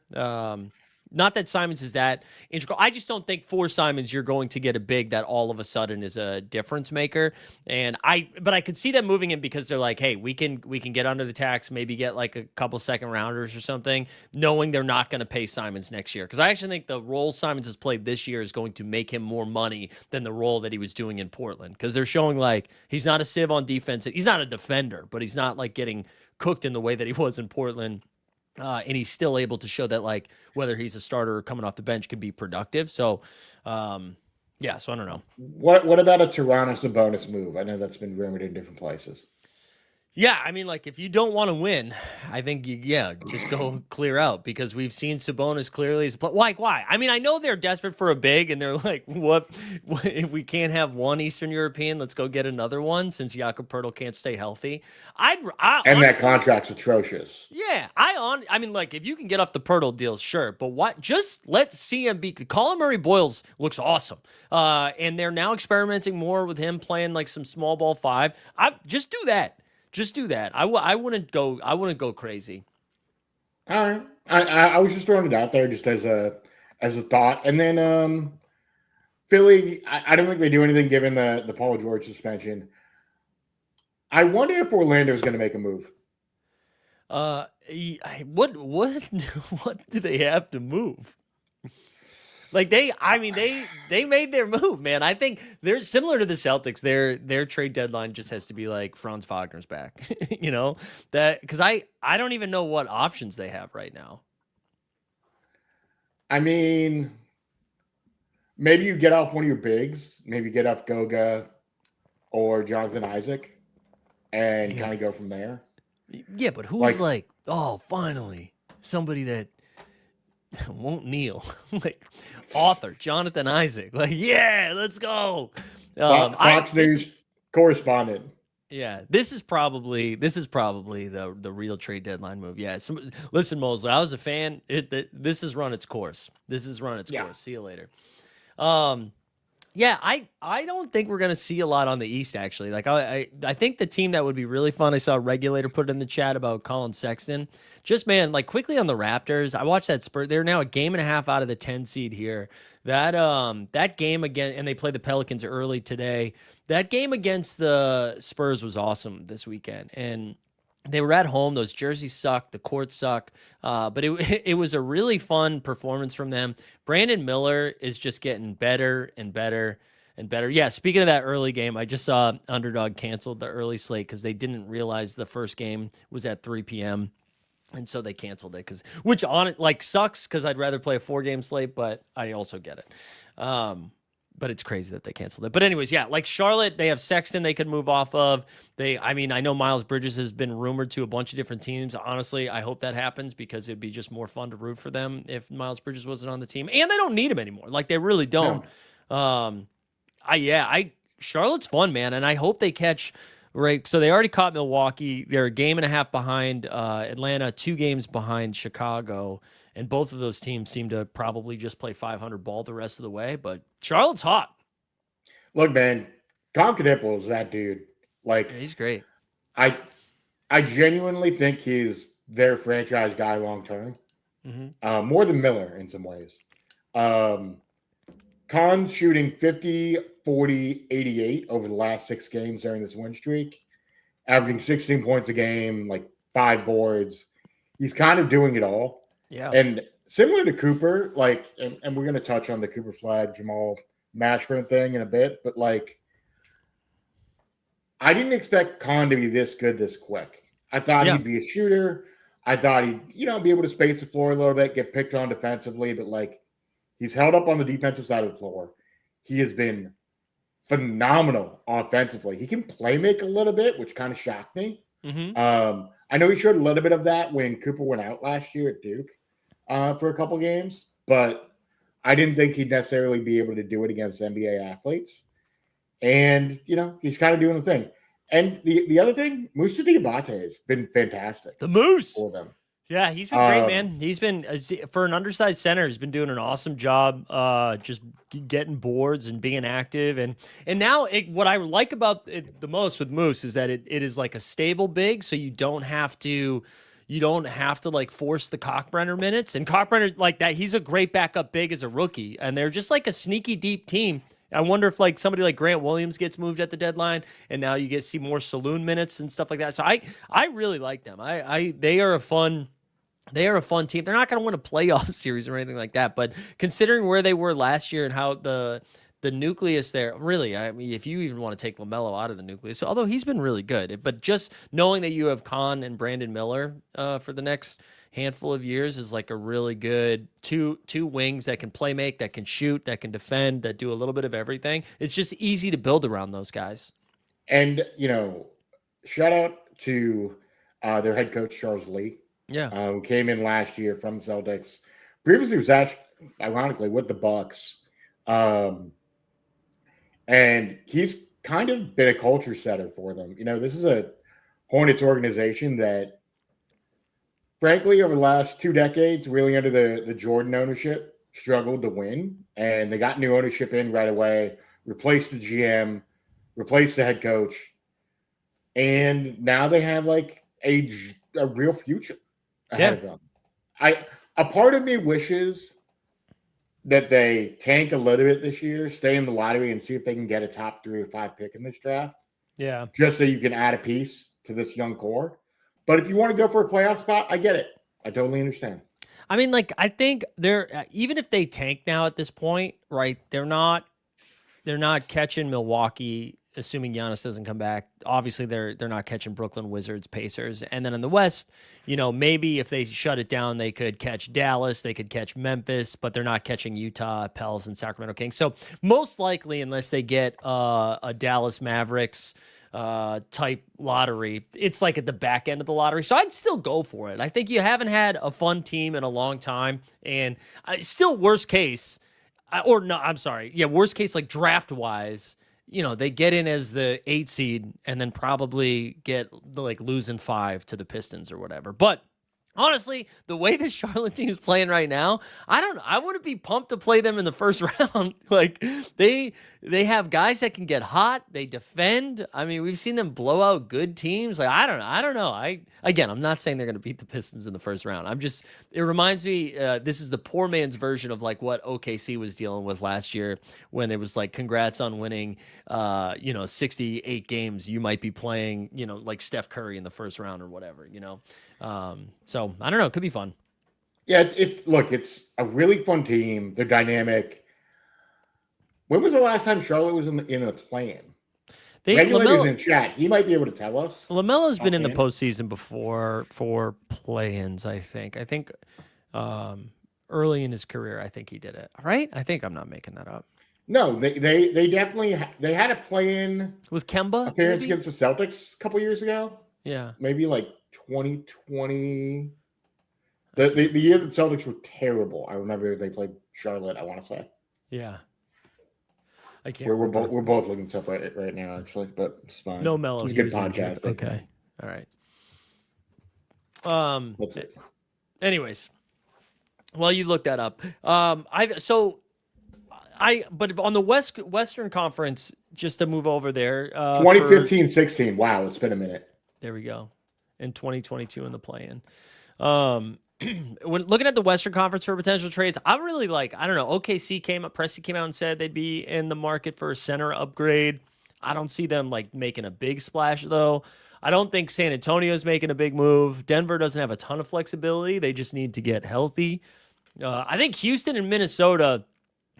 Not that Simons is that integral. I just don't think for Simons you're going to get a big that all of a sudden is a difference maker. But I could see them moving him because they're like, hey, we can get under the tax, maybe get like a couple second rounders or something, knowing they're not going to pay Simons next year. Because I actually think the role Simons has played this year is going to make him more money than the role that he was doing in Portland. Because they're showing like he's not a sieve on defense. He's not a defender, but he's not like getting cooked in the way that he was in Portland. And he's still able to show that, like, whether he's a starter or coming off the bench can be productive. So, yeah, so I don't know. What about a Toronto Sabonis move? I know that's been rumored in different places. Yeah, I mean, like, if you don't want to win, I think, just go clear out because we've seen Sabonis clearly as like, why? I mean, I know they're desperate for a big, and they're like, what if we can't have one Eastern European? Let's go get another one since Jakob Poeltl can't stay healthy. And honestly, that contract's atrocious. Yeah, I mean, like, if you can get off the Poeltl deal, sure, but what? Just let's see him be. Colin Murray Boyles looks awesome, and they're now experimenting more with him playing like some small ball five. Just do that. Just do that. I wouldn't go crazy. All right. I was just throwing it out there just as a thought. And then Philly, I don't think they do anything given the Paul George suspension. I wonder if Orlando is going to make a move. What do they have to move? Like they made their move, man. I think they're similar to the Celtics. Their trade deadline just has to be like Franz Wagner's back, you know, that because I don't even know what options they have right now. I mean, maybe you get off one of your bigs, maybe get off Goga or Jonathan Isaac, and kind of go from there. Yeah, but who's like oh, finally somebody that won't kneel like author Jonathan Isaac, like yeah, let's go. Fox News correspondent. Yeah, this is probably the real trade deadline move. Yeah, listen, Mosley, I was a fan. This has run its course. Course. See you later. Yeah, I don't think we're gonna see a lot on the East actually. Like I think the team that would be really fun. I saw a regulator put it in the chat about Colin Sexton. Just man, like quickly on the Raptors. I watched that Spurs. They're now a game and a half out of the 10 seed here. That game again, and they play the Pelicans early today. That game against the Spurs was awesome this weekend, and they were at home. Those jerseys suck. The courts suck. But it was a really fun performance from them. Brandon Miller is just getting better and better and better. Yeah, speaking of that early game, I just saw Underdog canceled the early slate because they didn't realize the first game was at 3 p.m. And so they canceled it which on it like sucks because I'd rather play a 4-game slate, but I also get it. But it's crazy that they canceled it. But anyways, yeah, like Charlotte, they have Sexton they could move off of. I know Miles Bridges has been rumored to a bunch of different teams. Honestly, I hope that happens because it'd be just more fun to root for them if Miles Bridges wasn't on the team. And they don't need him anymore. Like they really don't. No. Charlotte's fun, man, and I hope they catch right. So they already caught Milwaukee. They're a game and a half behind Atlanta, 2 games behind Chicago. And both of those teams seem to probably just play 500 ball the rest of the way. But Charlotte's hot. Look, man, Tom Knippel is that dude. Like yeah, he's great. I genuinely think he's their franchise guy long term. Mm-hmm. More than Miller in some ways. Khan's shooting 50, 40, 88 over the last 6 games during this win streak, averaging 16 points a game, like 5 boards. He's kind of doing it all. Yeah. And similar to Cooper, like, and we're going to touch on the Cooper Flag, Jamal Mashburn thing in a bit, but like, I didn't expect Khan to be this good this quick. I thought he'd be a shooter. I thought he'd, be able to space the floor a little bit, get picked on defensively, but like, he's held up on the defensive side of the floor. He has been phenomenal offensively. He can play make a little bit, which kind of shocked me. Mm-hmm. I know he showed a little bit of that when Cooper went out last year at Duke for a couple games, but I didn't think he'd necessarily be able to do it against NBA athletes. And, he's kind of doing the thing. And the other thing, Musa Diabate has been fantastic. The Moose. For them. Yeah, he's been great, man. He's been, for an undersized center, he's been doing an awesome job just getting boards and being active. And now what I like about it the most with Moose is that it is like a stable big, so you don't have to like force the Cockbrenner minutes. And Cockbrenner, like that, he's a great backup big as a rookie. And they're just like a sneaky deep team. I wonder if like somebody like Grant Williams gets moved at the deadline, and now you see more saloon minutes and stuff like that. So I really like them. They are a fun team. They're not going to win a playoff series or anything like that, but considering where they were last year and how the nucleus there, really, I mean, if you even want to take LaMelo out of the nucleus, so although he's been really good, but just knowing that you have Kahn and Brandon Miller for the next handful of years is like a really good two wings that can play make, that can shoot, that can defend, that do a little bit of everything. It's just easy to build around those guys. And, shout out to their head coach, Charles Lee. Yeah. Who came in last year from the Celtics. Previously was actually, ironically, with the Bucks. And he's kind of been a culture setter for them. This is a Hornets organization that, frankly, over the last 2 decades, really under the Jordan ownership, struggled to win. And they got new ownership in right away, replaced the GM, replaced the head coach. And now they have like a real future ahead of them. A part of me wishes that they tank a little bit this year, stay in the lottery, and see if they can get a top 3 or 5 pick in this draft. Yeah. Just so you can add a piece to this young core. But if you want to go for a playoff spot, I get it. I totally understand. I mean, like, I think they're even if they tank now at this point, right? They're not catching Milwaukee, assuming Giannis doesn't come back. Obviously, they're not catching Brooklyn Wizards, Pacers, and then in the West, maybe if they shut it down, they could catch Dallas, they could catch Memphis, but they're not catching Utah, Pels, and Sacramento Kings. So most likely, unless they get a Dallas Mavericks type lottery, it's like at the back end of the lottery. So I'd still go for it. I think you haven't had a fun team in a long time, and still worst case, worst case, like draft wise, they get in as the 8 seed and then probably get like losing 5 to the Pistons or whatever. But honestly, the way the Charlotte team is playing right now, I wouldn't be pumped to play them in the first round. Like they have guys that can get hot. They defend. I mean, we've seen them blow out good teams. Like, I don't know. I'm not saying they're going to beat the Pistons in the first round. It reminds me, this is the poor man's version of like what OKC was dealing with last year when it was like, congrats on winning, 68 games. You might be playing, like Steph Curry in the first round or whatever, So I don't know. It could be fun. Yeah, it's a really fun team. They're dynamic. When was the last time Charlotte was in the play-in? Regulators in chat. He might be able to tell us. LaMelo's been in the postseason before for play-ins, I think. I think early in his career, I think he did it. Right? I think I'm not making that up. No, they definitely they had a play-in with Kemba appearance against the Celtics a couple years ago. Yeah, maybe like 2020. The year the Celtics were terrible. I remember they played Charlotte, I want to say. Yeah. I can't. We're both looking stuff right now, actually, but it's fine. No Melo. It's a good podcast. Okay. All right. That's it. Anyways, well, you looked that up. But on the Western Conference, just to move over there. 2015-16. Wow, it's been a minute. There we go. In 2022 in the play-in. When looking at the Western Conference for potential trades, I'm really like, I don't know, OKC Presti came out and said they'd be in the market for a center upgrade. I don't see them like making a big splash though. I don't think San Antonio's making a big move. Denver doesn't have a ton of flexibility. They just need to get healthy. I think Houston and Minnesota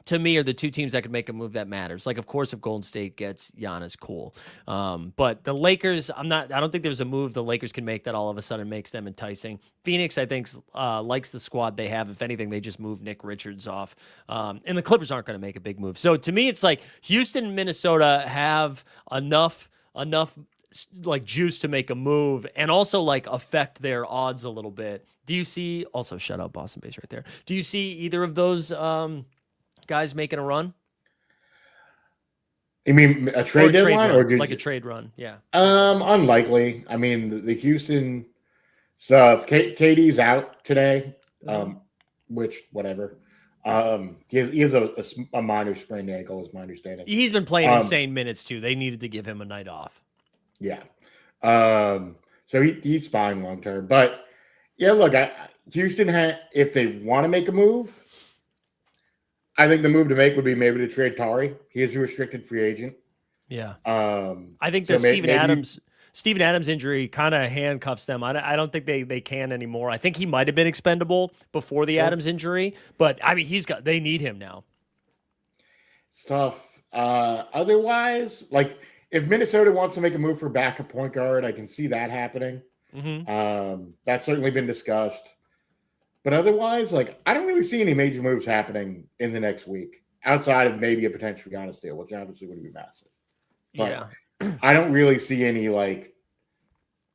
to me, are the two teams that could make a move that matters. Like, of course, if Golden State gets Giannis, cool. But the Lakers, I don't think there's a move the Lakers can make that all of a sudden makes them enticing. Phoenix, I think, likes the squad they have. If anything, they just move Nick Richards off. And the Clippers aren't going to make a big move. So to me, it's like Houston and Minnesota have enough like juice to make a move and also like affect their odds a little bit. Do you see, also shout out Boston base right there. Do you see either of those, guys making a run? You mean a trade deadline run, or just, like a trade run? Yeah. Unlikely. I mean, the Houston stuff. KD's out today, which whatever. He has a minor sprained ankle, is my understanding. He's been playing insane minutes too. They needed to give him a night off. Yeah. So he's fine long term, but yeah, look, Houston if they want to make a move. I think the move to make would be maybe to trade Tari. He is a restricted free agent. Yeah. I think the Steven Adams injury kind of handcuffs them. I don't think they can anymore. I think he might have been expendable before the Adams injury, but I mean they need him now. It's tough. Otherwise, like if Minnesota wants to make a move for backup point guard, I can see that happening. That's certainly been discussed. But otherwise, like I don't really see any major moves happening in the next week outside of maybe a potential Giannis deal, which obviously would be massive. But I don't really see any like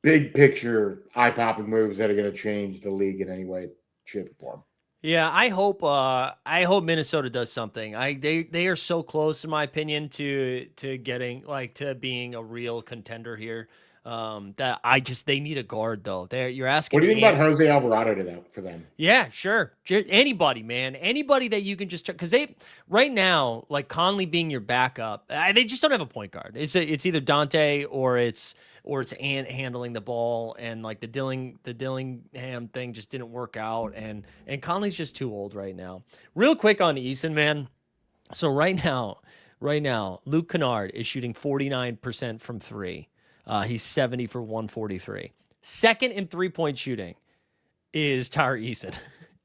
big picture eye-popping moves that are going to change the league in any way, shape, or form. Yeah, I hope Minnesota does something. They are so close, in my opinion, to getting like to being a real contender here. That they need a guard though. You're asking. What do you think about Jose Alvarado for them? Yeah, sure. Anybody, man, anybody that you can just because they right now like Conley being your backup, they just don't have a point guard. It's either Dante or it's Ant handling the ball, and like the Dillingham thing just didn't work out, and Conley's just too old right now. Real quick on Eason, man. So right now, Luke Kennard is shooting 49% from three. He's 70 for 143. Second in three-point shooting is Tari Eason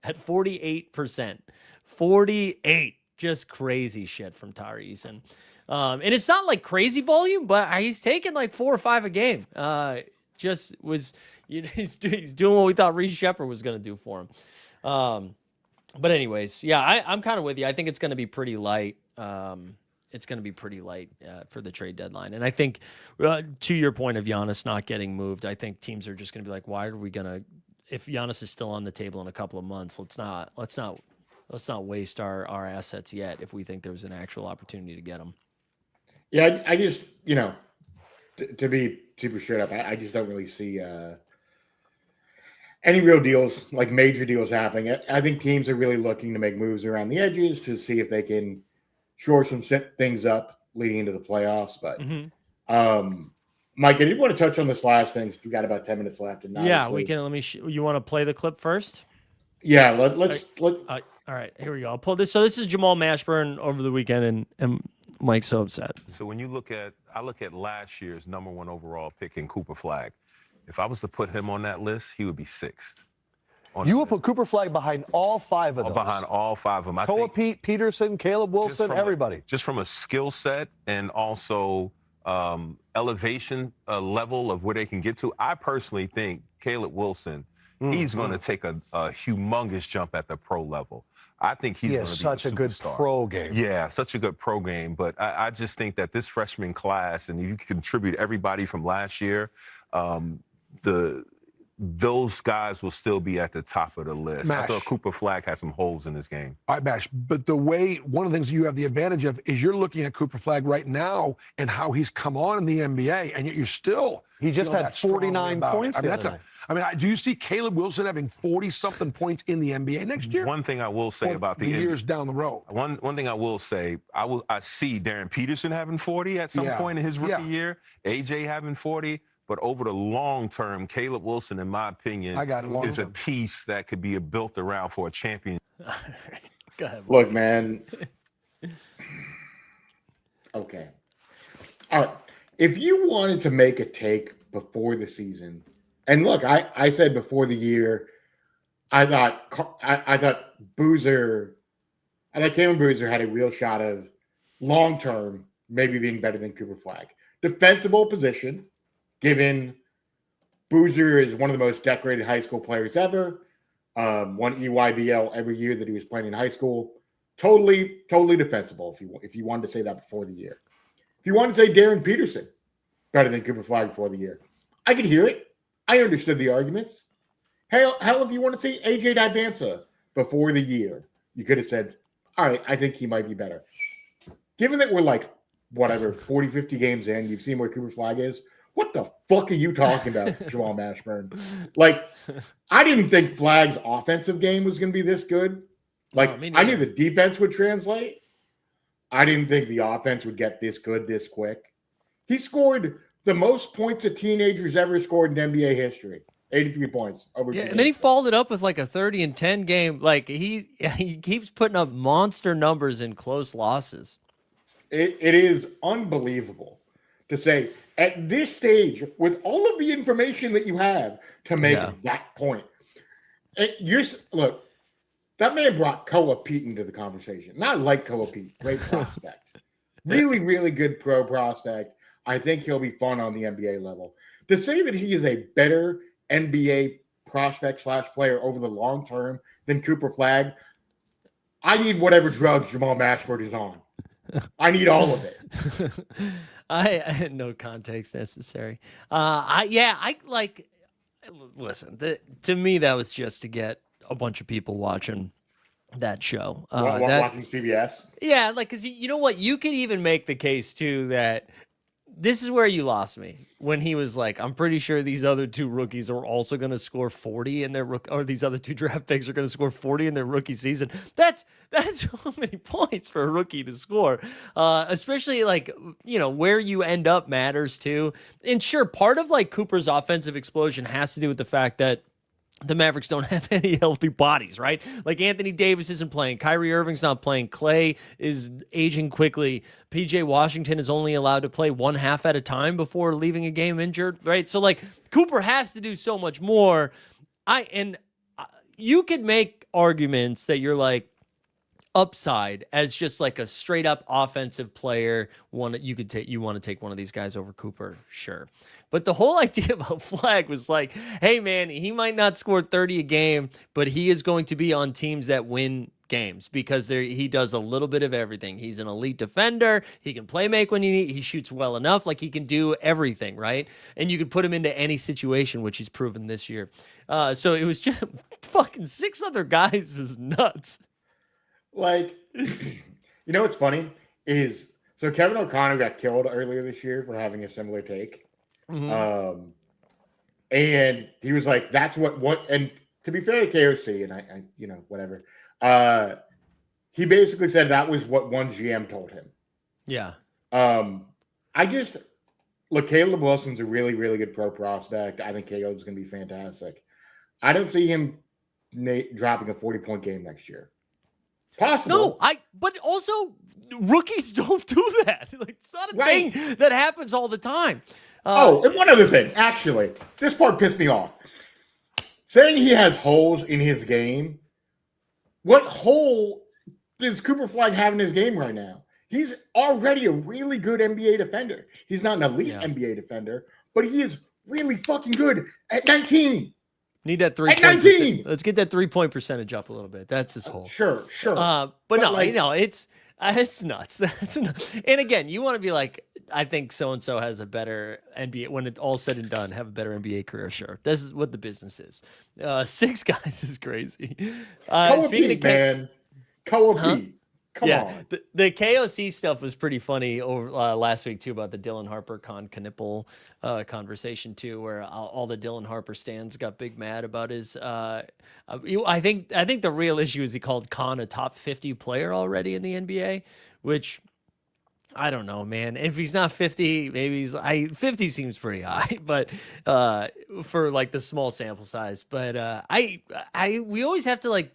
at 48%. 48. Just crazy shit from Tari Eason. And it's not like crazy volume, but he's taking like 4 or 5 a game. He's doing what we thought Reece Shepherd was going to do for him. But anyways, yeah, I'm kind of with you. I think it's going to be pretty light. It's going to be pretty light for the trade deadline. And I think to your point of Giannis not getting moved, I think teams are just going to be like, why are we going to, if Giannis is still on the table in a couple of months, let's not waste our assets yet if we think there's an actual opportunity to get him. Yeah, I just, to be super straight up, I just don't really see any real deals, like major deals happening. I think teams are really looking to make moves around the edges to see if they can shore some things up leading into the playoffs. But Mike, I did want to touch on this last thing since we got about 10 minutes left. And yeah, we can. You want to play the clip first? Yeah, let's. All right, here we go. I'll pull this. So this is Jamal Mashburn over the weekend, and Mike's so upset. So when you look at last year's #1 overall pick in Cooper Flagg. If I was to put him on that list, he would be 6th. You will put Cooper Flagg behind all 5 of those. Behind all 5 of them. Koa Pete, Peterson, Caleb Wilson, everybody. Just from a skill set and also elevation level of where they can get to, I personally think Caleb Wilson, he's going to take a humongous jump at the pro level. I think he's going to be such a good pro game. Yeah, such a good pro game. But I just think that this freshman class, and you contribute everybody from last year, those guys will still be at the top of the list. Mash. I thought Cooper Flagg had some holes in his game. All right, Mash. But one of the things you have the advantage of is you're looking at Cooper Flagg right now and how he's come on in the NBA, and yet you're still. He just had 49 points. Do you see Caleb Wilson having 40-something points in the NBA next year? One thing I will say about the years down the road. One thing I will say, I see Darren Peterson having 40 at some point in his rookie year, AJ having 40. But over the long term, Caleb Wilson, in my opinion, is a piece that could be built around for a champion. Go ahead. Look, man. Okay. All right. If you wanted to make a take before the season, and look, I said before the year, I thought Boozer, I think Kalen Boozer had a real shot of long-term maybe being better than Cooper Flag. Defensible position, given Boozer is one of the most decorated high school players ever, won EYBL every year that he was playing in high school. Totally defensible if you wanted to say that before the year. If you wanted to say Darren Peterson, better than Cooper Flag before the year, I could hear it. I understood the arguments. Hell, if you want to say AJ Dibansa before the year, you could have said, all right, I think he might be better. Given that we're like, whatever, 40, 50 games in, you've seen where Cooper Flag is, what the fuck are you talking about, Jamal Mashburn? Like, I didn't think Flag's offensive game was going to be this good. Like, I knew the defense would translate. I didn't think the offense would get this good this quick. He scored the most points a teenager's ever scored in NBA history. 83 points over. Yeah, and then he followed it up with like a 30-10 game. Like he keeps putting up monster numbers in close losses. It is unbelievable to say at this stage, with all of the information that you have, to make that point. Look, that man brought Koa Pete into the conversation. And I like Koa Pete, great prospect, really, really good pro prospect. I think he'll be fun on the NBA level. To say that he is a better NBA prospect / player over the long term than Cooper Flag, I need whatever drugs Jamal Mashburn is on. I need all of it. I had no context necessary. Listen, to me, that was just to get a bunch of people watching that show. Watching CBS? Yeah, like, because you know what? You could even make the case, too, that this is where you lost me when he was like, I'm pretty sure these other two rookies are also going to score 40 in their or these other two draft picks are going to score 40 in their rookie season. That's so many points for a rookie to score, especially like, you know, where you end up matters too. And sure, part of like Cooper's offensive explosion has to do with the fact that the Mavericks don't have any healthy bodies, right? Like Anthony Davis isn't playing. Kyrie Irving's not playing. Clay is aging quickly. PJ Washington is only allowed to play one half at a time before leaving a game injured, right? So like Cooper has to do so much more. You could make arguments that you're like upside as just like a straight up offensive player. You want to take one of these guys over Cooper, sure. But the whole idea about Flag was like, hey, man, he might not score 30 a game, but he is going to be on teams that win games because he does a little bit of everything. He's an elite defender. He can play make when you need. He shoots well enough. Like he can do everything, right? And you could put him into any situation, which he's proven this year. So it was just fucking 6 other guys is nuts. Like, you know what's funny is, so Kevin O'Connor got killed earlier this year for having a similar take. Mm-hmm. And he was like, that's what, and to be fair to KOC, and I you know, whatever, he basically said that was what one GM told him. Yeah. Look, Caleb Wilson's a really, really good pro prospect. I think Caleb's going to be fantastic. I don't see him dropping a 40-point game next year. Possible. No, but also rookies don't do that. Like it's not a thing that happens all the time. And one other thing, actually, this part pissed me off. Saying he has holes in his game. What hole does Cooper Flag have in his game right now? He's already a really good NBA defender. He's not an elite NBA defender, but he is really fucking good at 19. Need that 3 at 19. Let's get that 3-point percentage up a little bit. That's his hole. Sure. But no, like, it's nuts. That's nuts. And again, you want to be like, I think so-and-so has a better NBA, when it's all said and done, have a better NBA career. Sure. This is what the business is. 6 guys is crazy. Koa Pete, man. Koa Pete. Come on. The KOC stuff was pretty funny over last week, too, about the Dylan Harper Knipple conversation, too, where all the Dylan Harper stands got big mad about his I think the real issue is he called Khan a top 50 player already in the NBA, which I don't know, man. If he's not 50, maybe 50 seems pretty high, but for like the small sample size. But we always have to like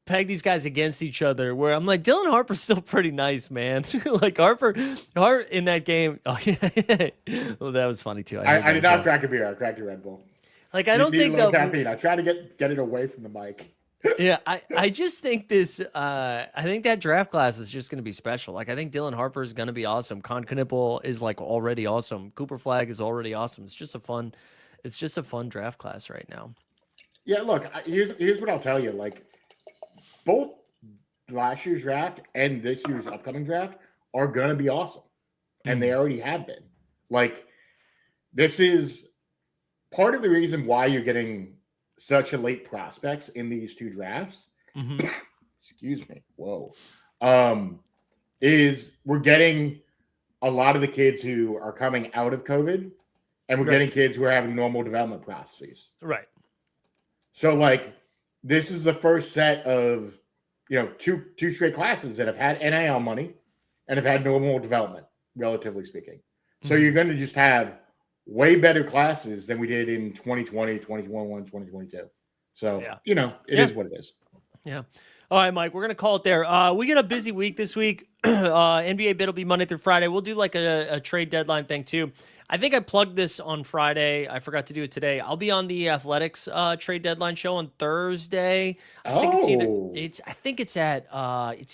peg these guys against each other where I'm like, Dylan Harper's still pretty nice, man. Like Harper in that game. Oh yeah. Well, that was funny too. I did not crack a beer. I cracked a Red Bull. Like I don't think that caffeine. I try to get it away from the mic. Yeah, I just think I think that draft class is just going to be special. Like, I think Dylan Harper is going to be awesome. Con Knipple is like already awesome. Cooper Flag is already awesome. It's just a fun draft class right now. Yeah, look, here's what I'll tell you. Like, both last year's draft and this year's upcoming draft are going to be awesome. And they already have been. Like, this is part of the reason why you're getting such a late prospects in these two drafts. Mm-hmm. Excuse me. Whoa. Is we're getting a lot of the kids who are coming out of COVID, and we're getting kids who are having normal development processes. Right. So, like, this is the first set of, two straight classes that have had NIL money and have had normal development, relatively speaking. So you're going to just have way better classes than we did in 2020, 2021, 2022. So, it is what it is. Yeah. All right, Mike, we're going to call it there. We get a busy week this week. NBA bid will be Monday through Friday. We'll do like a trade deadline thing too. I think I plugged this on Friday. I forgot to do it today. I'll be on the Athletics trade deadline show on Thursday. I think it's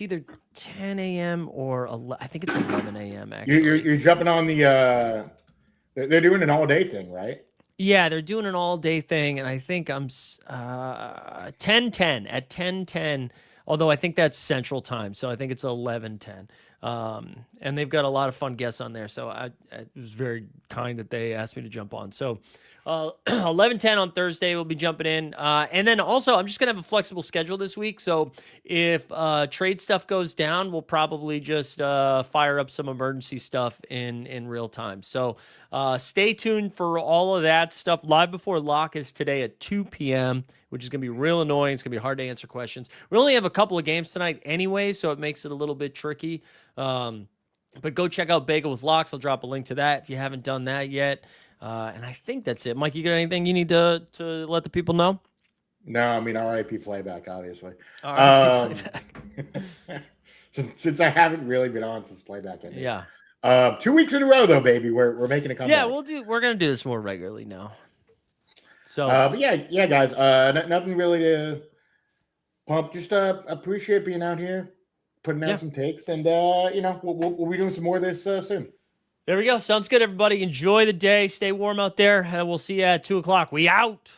either 10 a.m. or I think it's 11 a.m. actually. You're jumping on the they're doing an all-day thing, right? Yeah, they're doing an all-day thing, and I think I'm 10:10 at 10:10. Although I think that's Central Time, so I think it's 11:10. And they've got a lot of fun guests on there, so it was very kind that they asked me to jump on. So 11:10 on Thursday, we'll be jumping in. And then also, I'm just going to have a flexible schedule this week. So if trade stuff goes down, we'll probably just fire up some emergency stuff in real time. So stay tuned for all of that stuff. Live Before Lock is today at 2 p.m., which is going to be real annoying. It's going to be hard to answer questions. We only have a couple of games tonight anyway, so it makes it a little bit tricky. But go check out Bagel with Locks. I'll drop a link to that if you haven't done that yet. And I think that's it. Mike, you got anything you need to let the people know? No, I mean, RIP playback, obviously. Playback. Since I haven't really been on since playback ended. Yeah. 2 weeks in a row, though, baby. We're making a comeback. Yeah, we're gonna do this more regularly now. So, but yeah, guys. Nothing really to pump. Just appreciate being out here, putting out some takes, and we'll be doing some more of this soon. There we go. Sounds good, everybody. Enjoy the day. Stay warm out there, and we'll see you at 2:00. We out.